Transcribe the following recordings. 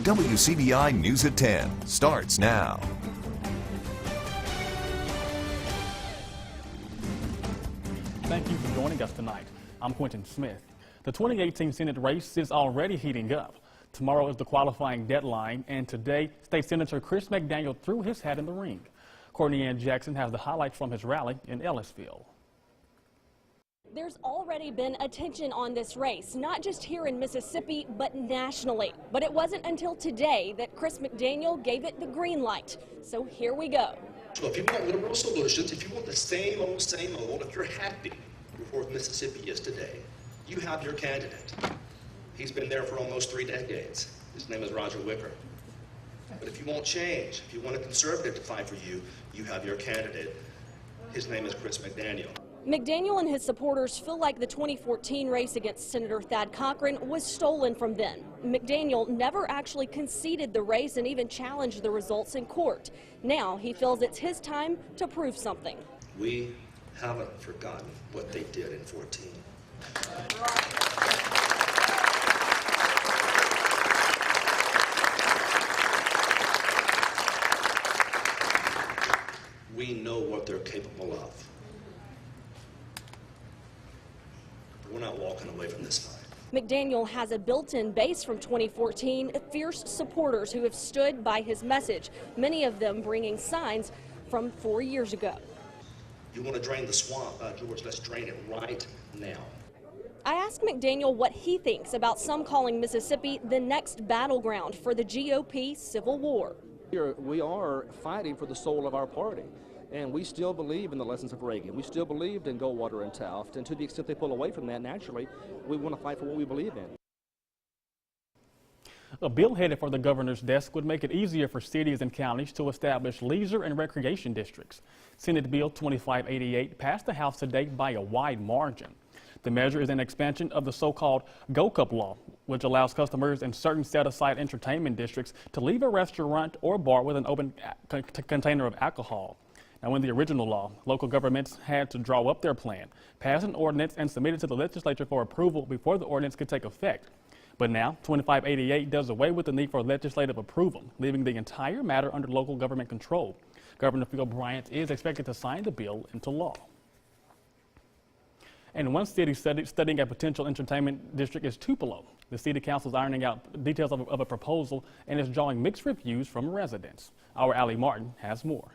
WCBI News at 10 starts now. Thank you for joining us tonight. I'm Quentin Smith. The 2018 Senate race is already heating up. Tomorrow is the qualifying deadline, and today, State Senator Chris McDaniel threw his hat in the ring. Courtney Ann Jackson has the highlights from his rally in Ellisville. There's already been attention on this race, not just here in Mississippi, but nationally. But it wasn't until today that Chris McDaniel gave it the green light. So here we go. So if you want liberal solutions, if you want the same old, if you're happy with where Mississippi is today, you have your candidate. He's been there for almost 3 decades. His name is Roger Wicker. But if you want change, if you want a conservative to fight for you, you have your candidate. His name is Chris McDaniel. McDaniel and his supporters feel like the 2014 race against Senator Thad Cochran was stolen from them. McDaniel never actually conceded the race and even challenged the results in court. Now he feels it's his time to prove something. We haven't forgotten what they did in 14. We know what they're capable of. We're not walking away from this fight. McDaniel has a built-in base from 2014, fierce supporters who have stood by his message, many of them bringing signs from 4 years ago. You want to drain the swamp, George, let's drain it right now. I asked McDaniel what he thinks about some calling Mississippi the next battleground for the GOP civil war. We are fighting for the soul of our party. And we still believe in the lessons of Reagan. We still believed in Goldwater and Taft. And to the extent they pull away from that, naturally, we want to fight for what we believe in. A bill headed for the governor's desk would make it easier for cities and counties to establish leisure and recreation districts. Senate Bill 2588 passed the House today by a wide margin. The measure is an expansion of the so-called Go Cup law, which allows customers in certain set-aside entertainment districts to leave a restaurant or bar with an open container of alcohol. Now, in the original law, local governments had to draw up their plan, pass an ordinance, and submit it to the legislature for approval before the ordinance could take effect. But now, 2588 does away with the need for legislative approval, leaving the entire matter under local government control. Governor Phil Bryant is expected to sign the bill into law. And one city studying a potential entertainment district is Tupelo. The city council is ironing out details of a proposal and is drawing mixed reviews from residents. Our Allie Martin has more.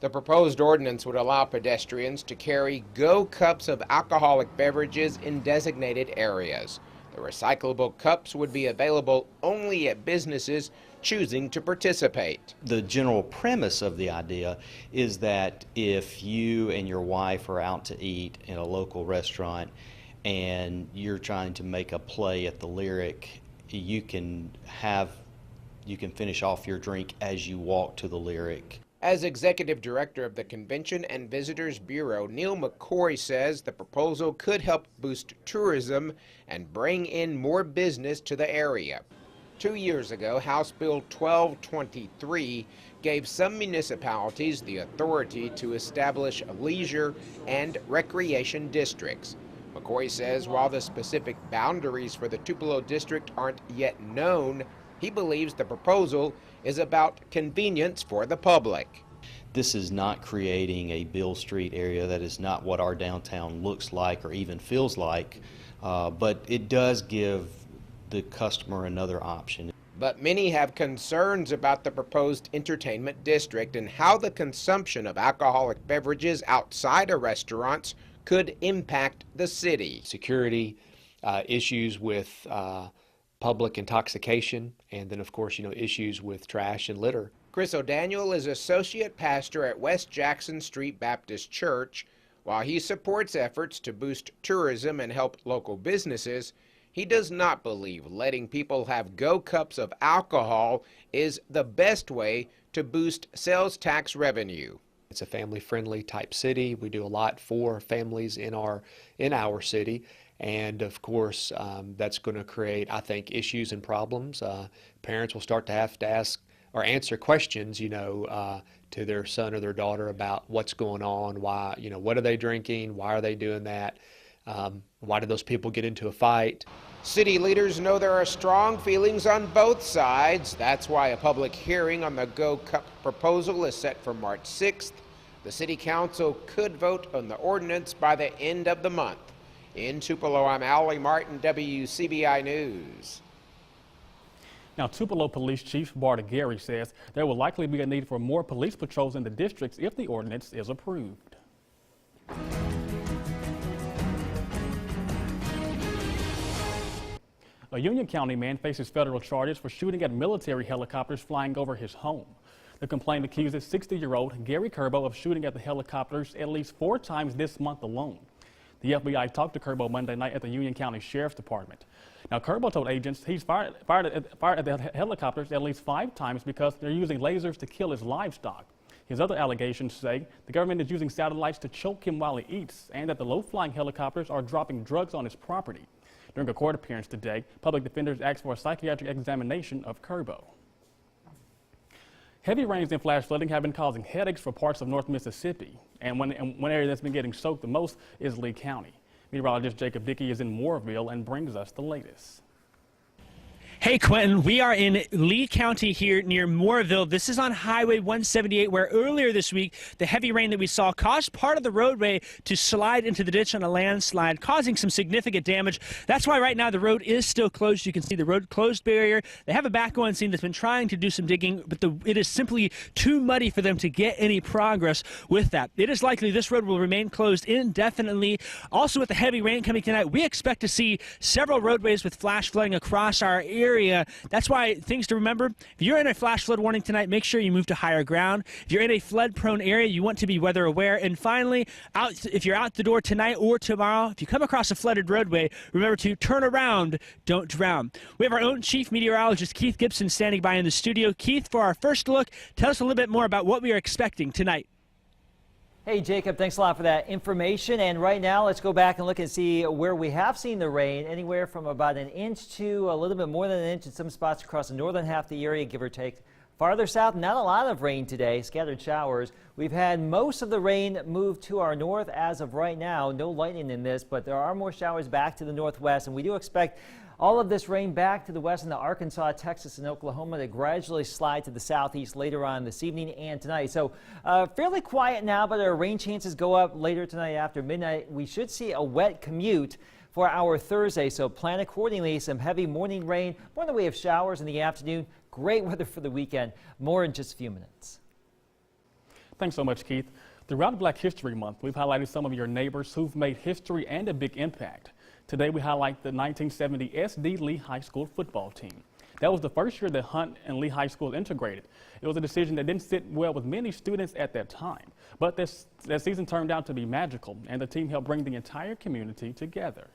The proposed ordinance would allow pedestrians to carry Go cups of alcoholic beverages in designated areas. The recyclable cups would be available only at businesses choosing to participate. The general premise of the idea is that if you and your wife are out to eat in a local restaurant and you're trying to make a play at the Lyric, you can finish off your drink as you walk to the Lyric. As executive director of the Convention and Visitors Bureau, Neil McCoy says the proposal could help boost tourism and bring in more business to the area. 2 years ago, House Bill 1223 gave some municipalities the authority to establish leisure and recreation districts. McCoy says while the specific boundaries for the Tupelo district aren't yet known, he believes the proposal is about convenience for the public. This is not creating a Bill Street area. That is not what our downtown looks like or even feels like, but it does give the customer another option. But many have concerns about the proposed entertainment district and how the consumption of alcoholic beverages outside of restaurants could impact the city. Security, issues with public intoxication, and then of course, issues with trash and litter. Chris O'Daniel is associate pastor at West Jackson Street Baptist Church. While he supports efforts to boost tourism and help local businesses, he does not believe letting people have Go cups of alcohol is the best way to boost sales tax revenue. It's a family-friendly type city. We do a lot for families in our city. And of course, that's going to create, I think, issues and problems. Parents will start to have to ask or answer questions, to their son or their daughter about what's going on, why, what are they drinking, why are they doing that? Why did those people get into a fight? City leaders know there are strong feelings on both sides. That's why a public hearing on the Go Cup proposal is set for March 6th. The City Council could vote on the ordinance by the end of the month. In Tupelo, I'm Allie Martin, WCBI News. Now, Tupelo Police Chief Bart Gary says there will likely be a need for more police patrols in the districts if the ordinance is approved. A Union County man faces federal charges for shooting at military helicopters flying over his home. The complaint accuses 60-year-old Gary Kerbo of shooting at the helicopters at least 4 times this month alone. The FBI talked to Kerbo Monday night at the Union County Sheriff's Department. Now, Kerbo told agents he's fired at the helicopters at least 5 times because they're using lasers to kill his livestock. His other allegations say the government is using satellites to choke him while he eats and that the low-flying helicopters are dropping drugs on his property. During a court appearance today, public defenders asked for a psychiatric examination of Kerbo. Heavy rains and flash flooding have been causing headaches for parts of North Mississippi, and one area that's been getting soaked the most is Lee County. Meteorologist Jacob Dickey is in Mooreville and brings us the latest. Hey Quentin, we are in Lee County here near Mooreville. This is on Highway 178 where earlier this week the heavy rain that we saw caused part of the roadway to slide into the ditch on a landslide, causing some significant damage. That's why right now the road is still closed. You can see the road closed barrier. They have a backhoe team that's been trying to do some digging, but it is simply too muddy for them to get any progress with that. It is likely this road will remain closed indefinitely. Also, with the heavy rain coming tonight, we expect to see several roadways with flash flooding across our area. That's why things to remember: if you're in a flash flood warning tonight, make sure you move to higher ground. If you're in a flood prone area, you want to be weather aware. And finally, if you're out the door tonight or tomorrow, if you come across a flooded roadway, remember to turn around, don't drown. We have our own chief meteorologist Keith Gibson standing by in the studio. Keith, for our first look, tell us a little bit more about what we are expecting tonight. Hey Jacob, thanks a lot for that information. And right now, let's go back and look and see where we have seen the rain, anywhere from about an inch to a little bit more than an inch in some spots across the northern half of the area, give or take. Farther south, not a lot of rain today, scattered showers. We've had most of the rain move to our north as of right now. No lightning in this, but there are more showers back to the northwest, and we do expect all of this rain back to the west into Arkansas, Texas, and Oklahoma to gradually slide to the southeast later on this evening and tonight. So fairly quiet now, but our rain chances go up later tonight after midnight. We should see a wet commute for our Thursday, so plan accordingly. Some heavy morning rain, more in the way of showers in the afternoon. Great weather for the weekend. More in just a few minutes. Thanks so much, Keith. Throughout Black History Month, we've highlighted some of your neighbors who've made history and a big impact. Today, we highlight the 1970 SD Lee High School football team. That was the first year that Hunt and Lee High Schools integrated. It was a decision that didn't sit well with many students at that time. But that season turned out to be magical, and the team helped bring the entire community together.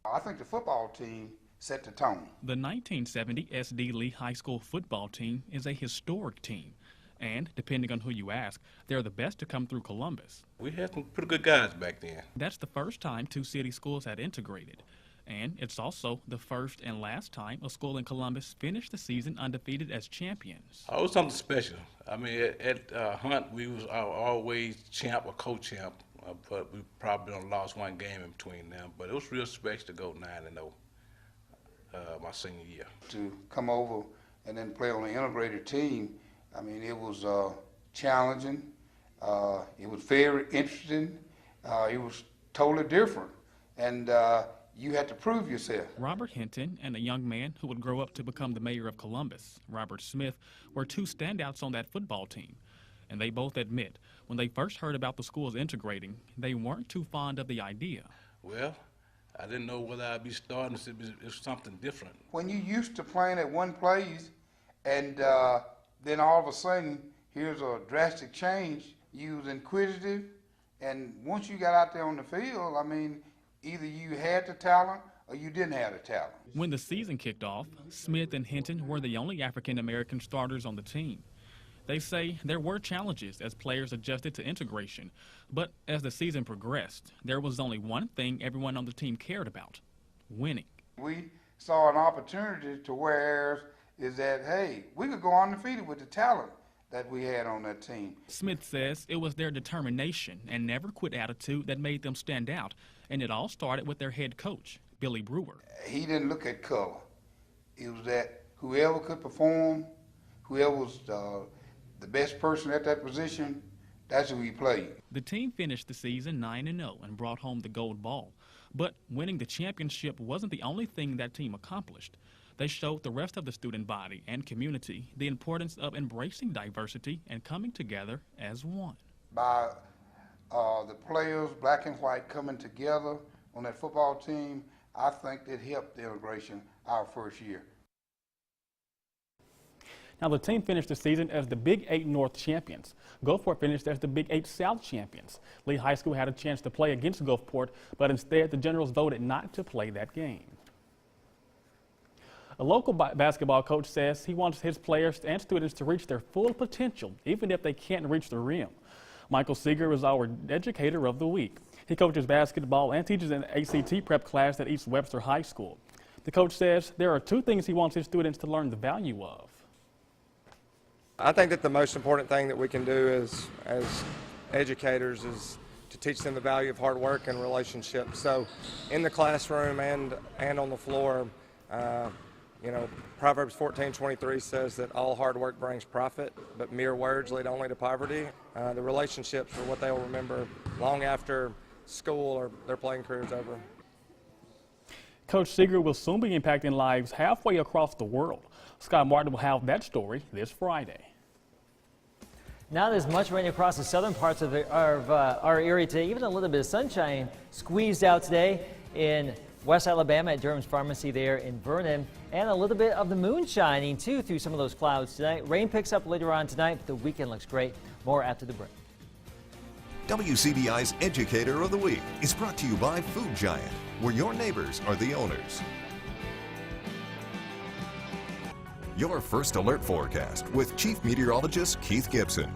I think the football team set the tone. The 1970 SD Lee High School football team is a historic team. And, depending on who you ask, they're the best to come through Columbus. We had some pretty good guys back then. That's the first time 2 city schools had integrated. And it's also the first and last time a school in Columbus finished the season undefeated as champions. Oh, it was something special. I mean, at Hunt, we was always champ or co-champ, but we probably only lost 1 game in between them. But it was real special to go 9-0 my senior year. To come over and then play on an integrated team, I mean, it was challenging. It was very interesting. It was totally different. And you had to prove yourself. Robert Hinton and a young man who would grow up to become the mayor of Columbus, Robert Smith, were 2 standouts on that football team. And they both admit, when they first heard about the schools integrating, they weren't too fond of the idea. Well, I didn't know whether I'd be starting. It was something different. When you used to playing at one place and then all of a sudden, here's a drastic change. You was inquisitive, and once you got out there on the field, I mean, either you had the talent or you didn't have the talent. When the season kicked off, Smith and Hinton were the only African-American starters on the team. They say there were challenges as players adjusted to integration, but as the season progressed, there was only one thing everyone on the team cared about: winning. We saw an opportunity to where is that, hey, we could go undefeated with the talent that we had on that team. Smith says it was their determination and never quit attitude that made them stand out, and it all started with their head coach, Billy Brewer. He didn't look at color. It was that whoever could perform, whoever was the best person at that position, that's who he played. The team finished the season 9-0 and brought home the gold ball. But winning the championship wasn't the only thing that team accomplished. They showed the rest of the student body and community the importance of embracing diversity and coming together as one. By the players, black and white, coming together on that football team, I think that helped the integration our first year. Now, the team finished the season as the Big 8 North champions. Gulfport finished as the Big 8 South champions. Lee High School had a chance to play against Gulfport, but instead the Generals voted not to play that game. A local basketball coach says he wants his players and students to reach their full potential, even if they can't reach the rim. Michael Seeger is our Educator of the Week. He coaches basketball and teaches an ACT prep class at East Webster High School. The coach says there are 2 things he wants his students to learn the value of. I think that the most important thing that we can do as educators is to teach them the value of hard work and relationships. So in the classroom and on the floor, you know, Proverbs 14:23 says that all hard work brings profit, but mere words lead only to poverty. The relationships are what they'll remember long after school or their playing career is over. Coach Seeger will soon be impacting lives halfway across the world. Scott Martin will have that story this Friday. Not as much rain across the southern parts of our area today. Even a little bit of sunshine squeezed out today in West Alabama at Durham's Pharmacy there in Vernon. And a little bit of the moon shining too through some of those clouds tonight. Rain picks up later on tonight, but the weekend looks great. More after the break. WCBI's Educator of the Week is brought to you by Food Giant, where your neighbors are the owners. Your first alert forecast with Chief Meteorologist Keith Gibson.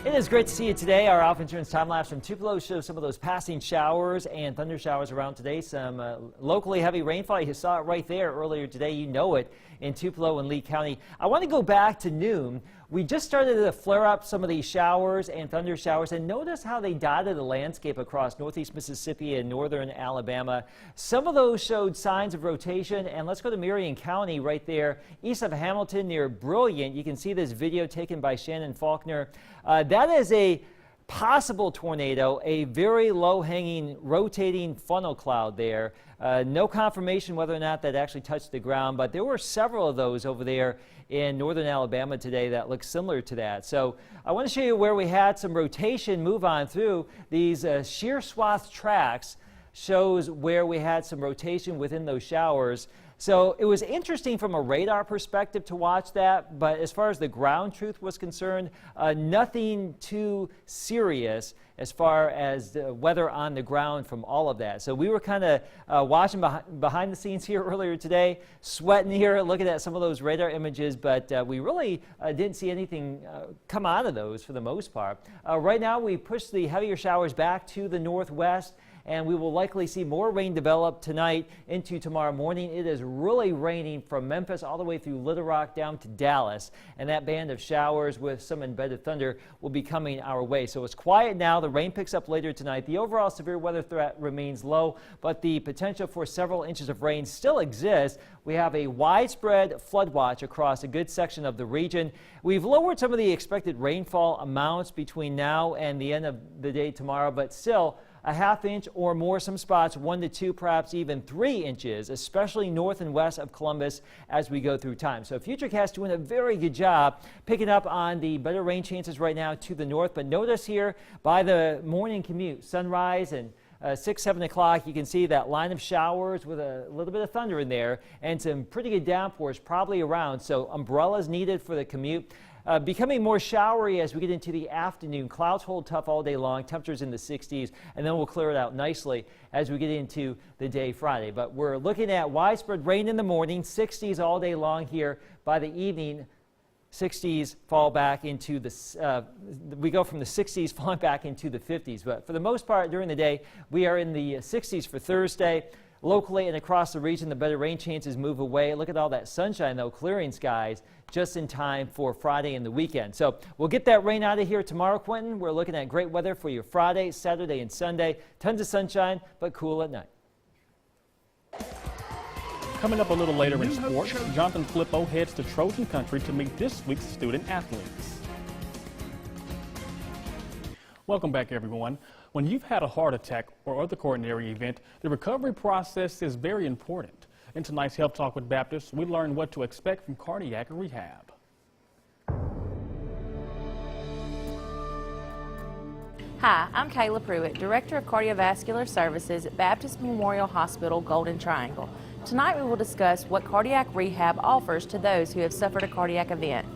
It is great to see you today. Our Alpha Insurance time lapse from Tupelo shows some of those passing showers and thunder showers around today. Some locally heavy rainfall. You saw it right there earlier today. You know it in Tupelo and Lee County. I want to go back to noon. We just started to flare up some of these showers and thunder showers, and notice how they dotted the landscape across northeast Mississippi and northern Alabama. Some of those showed signs of rotation, and let's go to Marion County right there east of Hamilton near Brilliant. You can see this video taken by Shannon Faulkner. That is a possible tornado, a very low-hanging rotating funnel cloud there. No confirmation whether or not that actually touched the ground, but there were several of those over there in northern Alabama today that look similar to that. So I want to show you where we had some rotation move on through. These sheer swath tracks shows where we had some rotation within those showers. So it was interesting from a radar perspective to watch that, but as far as the ground truth was concerned, nothing too serious as far as the weather on the ground from all of that. So we were kind of watching behind the scenes here earlier today, sweating here, looking at some of those radar images, but we really didn't see anything come out of those for the most part. Right now we push the heavier showers back to the northwest, and we will likely see more rain develop tonight into tomorrow morning. It is really raining from Memphis all the way through Little Rock down to Dallas, and that band of showers with some embedded thunder will be coming our way. So it's quiet now. The rain picks up later tonight. The overall severe weather threat remains low, but the potential for several inches of rain still exists. We have a widespread flood watch across a good section of the region. We've lowered some of the expected rainfall amounts between now and the end of the day tomorrow, but still a ½ inch or more, some spots 1 to 2, perhaps even 3 inches, especially north and west of Columbus as we go through time. So Futurecast doing a very good job picking up on the better rain chances right now to the north. But notice here by the morning commute, sunrise and 6, 7 o'clock, you can see that line of showers with a little bit of thunder in there and some pretty good downpours probably around. So umbrellas needed for the commute. Becoming more showery as we get into the afternoon. Clouds hold tough all day long, temperatures in the 60s, and then we'll clear it out nicely as we get into the day Friday. But we're looking at widespread rain in the morning, 60s all day long here. By the evening, 60s fall back into the, we go from the 60s falling back into the 50s. But for the most part during the day, we are in the 60s for Thursday. locally and across the region, the better rain chances move away. Look at all that sunshine, though, clearing skies just in time for Friday and the weekend. So we'll get that rain out of here tomorrow, Quentin. We're looking at great weather for you Friday, Saturday, and Sunday. Tons of sunshine, but cool at night. Coming up a little later in sports, Jonathan Flippo heads to Trojan Country to meet this week's student athletes. Welcome back, everyone. When you've had a heart attack or other coronary event, the recovery process is very important. In tonight's Health Talk with Baptist, we learn what to expect from cardiac rehab. Hi, I'm Kayla Pruitt, Director of Cardiovascular Services at Baptist Memorial Hospital, Golden Triangle. Tonight we will discuss what cardiac rehab offers to those who have suffered a cardiac event.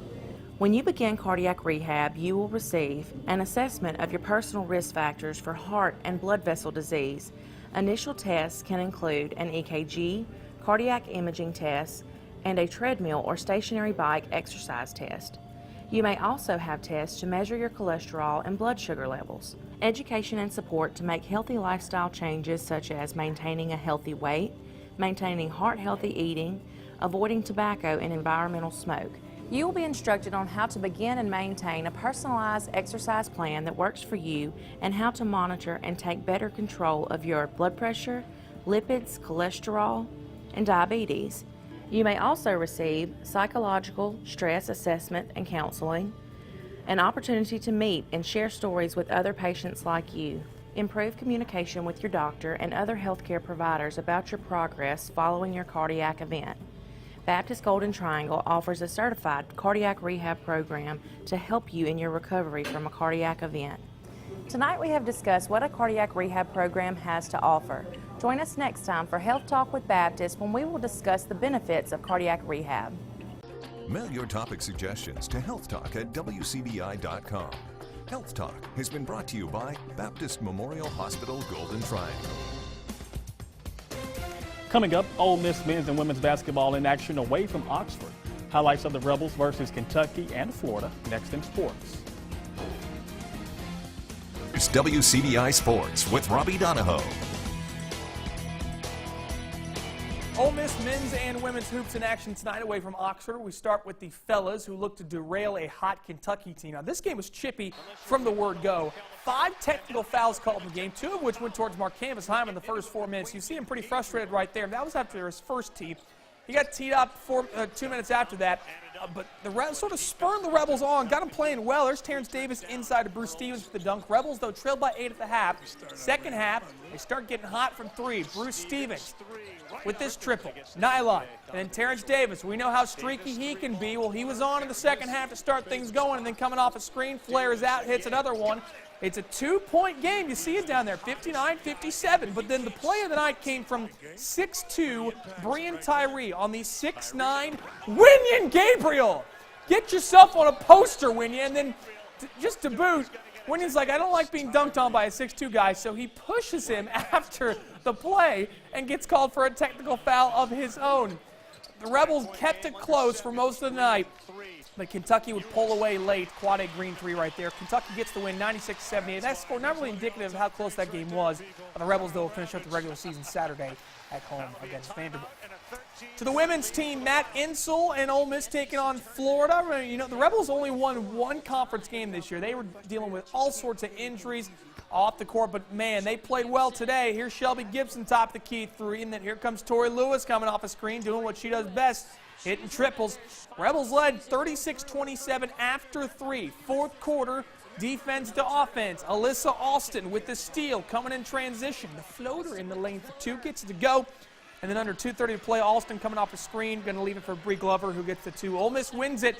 When you begin cardiac rehab, you will receive an assessment of your personal risk factors for heart and blood vessel disease. Initial tests can include an EKG, cardiac imaging tests, and a treadmill or stationary bike exercise test. You may also have tests to measure your cholesterol and blood sugar levels. Education and support to make healthy lifestyle changes such as maintaining a healthy weight, maintaining heart-healthy eating, avoiding tobacco and environmental smoke. You will be instructed on how to begin and maintain a personalized exercise plan that works for you and how to monitor and take better control of your blood pressure, lipids, cholesterol, and diabetes. You may also receive psychological stress assessment and counseling, an opportunity to meet and share stories with other patients like you, improve communication with your doctor and other healthcare providers about your progress following your cardiac event. Baptist Golden Triangle offers a certified cardiac rehab program to help you in your recovery from a cardiac event. Tonight we have discussed what a cardiac rehab program has to offer. Join us next time for Health Talk with Baptist when we will discuss the benefits of cardiac rehab. Mail your topic suggestions to healthtalk@wcbi.com. Health Talk has been brought to you by Baptist Memorial Hospital, Golden Triangle. Coming up, Ole Miss men's and women's basketball in action away from Oxford. Highlights of the Rebels versus Kentucky and Florida next in sports. It's WCBI Sports with Robbie Donahoe. Ole Miss men's and women's hoops in action tonight away from Oxford. We start with the fellas who look to derail a hot Kentucky team. Now, this game was chippy from the word go. 5 technical fouls called in the game, 2 of which went towards Marcanvis Heim in the first 4 minutes. You see him pretty frustrated right there. That was after his first tee. He got teed up 2 minutes after that, but the Rebels sort of spurned the Rebels on, got them playing well. There's Terrence Davis inside to Bruce Stevens for the dunk. Rebels, though, trailed by 8 at the half. Second half, they start getting hot from 3. Bruce Stevens with this triple. Nylon. And then Terrence Davis, we know how streaky he can be. Well, he was on in the second half to start things going, and then coming off a screen, flares out, hits another one. It's a 2-point game. You see it down there, 59-57. But then the play of the night came from 6'2", Brian Tyree on the 6'9", Winion Gabriel. Get yourself on a poster, Winion. And then just to boot, Winion's like, I don't like being dunked on by a 6'2" guy, so he pushes him after the play and gets called for a technical foul of his own. The Rebels kept it close for most of the night, but Kentucky would pull away late. Quad A green 3 right there. Kentucky gets the win 96-78. That score not really indicative of how close that game was. The Rebels, though, will finish up the regular season Saturday at home against Vanderbilt. To the women's team, Matt Insel and Ole Miss taking on Florida. You know, the Rebels only won 1 conference game this year. They were dealing with all sorts of injuries off the court, but man, they played well today. Here's Shelby Gibson top the key 3, and then here comes Tori Lewis coming off a screen, doing what she does best, hitting triples. Rebels led 36-27 after 3. Fourth quarter, defense to offense. Alyssa Austin with the steal, coming in transition. The floater in the lane for 2 gets it to go. And then under 2:30 to play, Alston coming off the screen, going to leave it for Bree Glover, who gets the 2. Ole Miss wins it.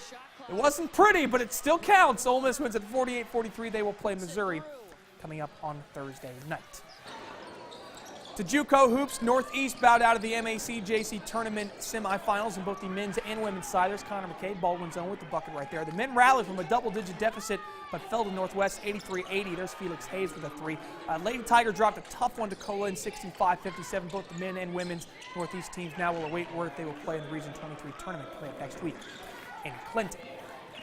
It wasn't pretty, but it still counts. Ole Miss wins at 48-43. They will play Missouri coming up on Thursday night. To JUCO hoops, Northeast bowed out of the MAC-JC tournament semifinals in both the men's and women's side. There's Connor McCabe, Baldwin's own with the bucket right there. The men rallied from a double-digit deficit, but fell to Northwest 83-80. There's Felix Hayes with a 3. Lady Tiger dropped a tough one to Colin, 65-57. Both the men and women's Northeast teams now will await word if they will play in the Region 23 tournament coming up next week in Clinton.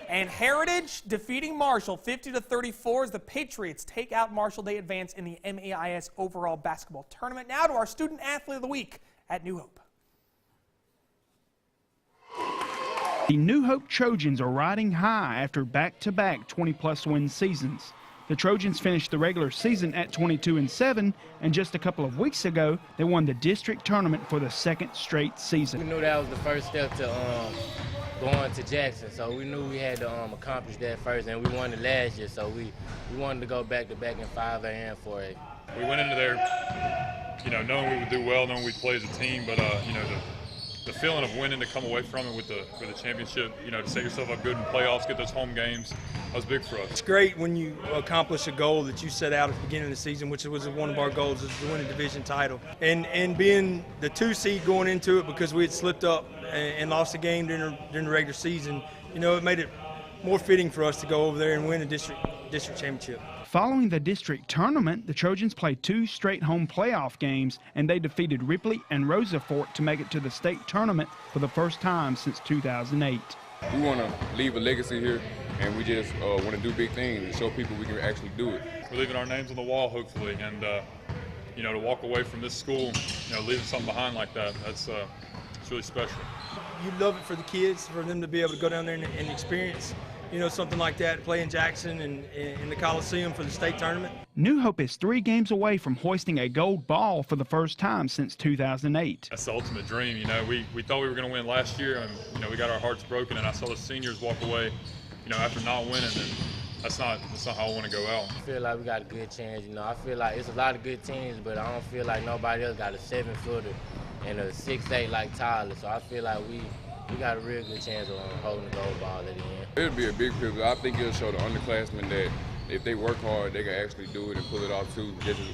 And Heritage defeating Marshall 50-34 as the Patriots take out Marshall. They advance in the MAIS overall basketball tournament. Now to our Student Athlete of the Week at New Hope. The New Hope Trojans are riding high after back-to-back 20-plus win seasons. The Trojans finished the regular season at 22-7, and just a couple of weeks ago, they won the district tournament for the second straight season. We knew that was the first step to going to Jackson, so we knew we had to accomplish that first, and we won it last year, so we wanted to go back-to-back in 5A and 4A. We went into there, knowing we would do well, knowing we'd play as a team, but the feeling of winning to come away from it with the championship, to set yourself up good in playoffs, get those home games, that was big for us. It's great when you accomplish a goal that you set out at the beginning of the season, which was one of our goals, is to win a division title. And being the 2 seed going into it, because we had slipped up and lost a game during the regular season, it made it more fitting for us to go over there and win a district championship. Following the district tournament, the Trojans played 2 straight home playoff games, and they defeated Ripley and Rosafort to make it to the state tournament for the first time since 2008. We want to leave a legacy here, and we just want to do big things and show people we can actually do it. We're leaving our names on the wall, hopefully, and to walk away from this school, leaving something behind like that, it's really special. You love it for the kids, for them to be able to go down there and experience something like that, play in Jackson and in the Coliseum for the state tournament. New Hope is 3 games away from hoisting a gold ball for the first time since 2008. That's the ultimate dream. We thought we were going to win last year, and we got our hearts broken, and I saw the seniors walk away, after not winning, and that's not how I want to go out. I feel like we got a good chance. I feel like it's a lot of good teams, but I don't feel like nobody else got a 7-footer and a 6'8" like Tyler. So I feel like we got a real good chance of holding the gold ball at the end. It'll be a big privilege. I think it'll show the underclassmen that if they work hard, they can actually do it and pull it off too, just as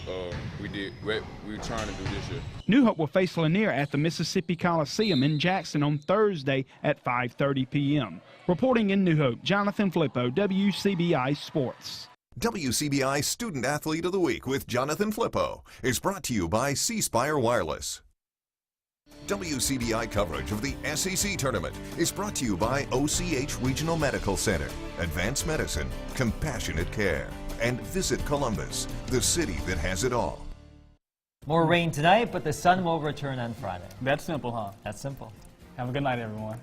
we were trying to do this year. New Hope will face Lanier at the Mississippi Coliseum in Jackson on Thursday at 5:30 p.m. Reporting in New Hope, Jonathan Flippo, WCBI Sports. WCBI Student Athlete of the Week with Jonathan Flippo is brought to you by C Spire Wireless. WCBI coverage of the SEC Tournament is brought to you by OCH Regional Medical Center, Advanced Medicine, Compassionate Care, and Visit Columbus, the city that has it all. More rain tonight, but the sun will return on Friday. That's simple, huh? That's simple. Have a good night, everyone.